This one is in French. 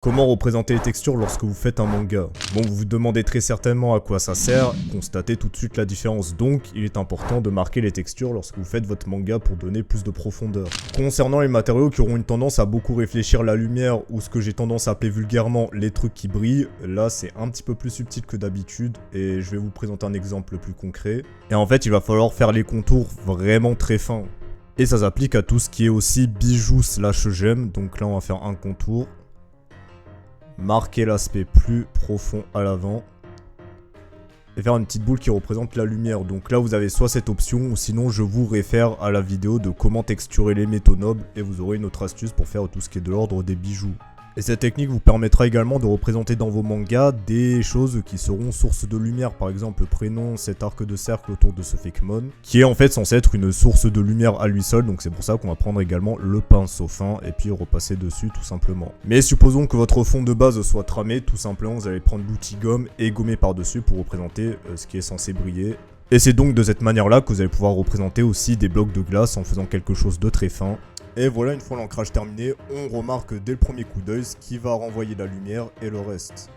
Comment représenter les textures lorsque vous faites un manga? Bon, vous vous demandez très certainement à quoi ça sert, constatez tout de suite la différence, donc il est important de marquer les textures lorsque vous faites votre manga pour donner plus de profondeur. Concernant les matériaux qui auront une tendance à beaucoup réfléchir la lumière, ou ce que j'ai tendance à appeler vulgairement les trucs qui brillent, là c'est un petit peu plus subtil que d'habitude, et je vais vous présenter un exemple plus concret. Et en fait il va falloir faire les contours vraiment très fins. Et ça s'applique à tout ce qui est aussi bijoux slash gemmes, donc là on va faire un contour. Marquer l'aspect plus profond à l'avant. Et faire une petite boule qui représente la lumière. Donc là vous avez soit cette option ou sinon je vous réfère à la vidéo de comment texturer les métaux nobles. Et vous aurez une autre astuce pour faire tout ce qui est de l'ordre des bijoux. Et cette technique vous permettra également de représenter dans vos mangas des choses qui seront source de lumière. Par exemple le prénom, cet arc de cercle autour de ce Fakemon, qui est en fait censé être une source de lumière à lui seul. Donc c'est pour ça qu'on va prendre également le pinceau fin et puis repasser dessus tout simplement. Mais supposons que votre fond de base soit tramé, tout simplement vous allez prendre l'outil gomme et gommer par dessus pour représenter ce qui est censé briller. Et c'est donc de cette manière là que vous allez pouvoir représenter aussi des blocs de glace en faisant quelque chose de très fin. Et voilà, une fois l'ancrage terminé, on remarque dès le premier coup d'œil ce qui va renvoyer la lumière et le reste.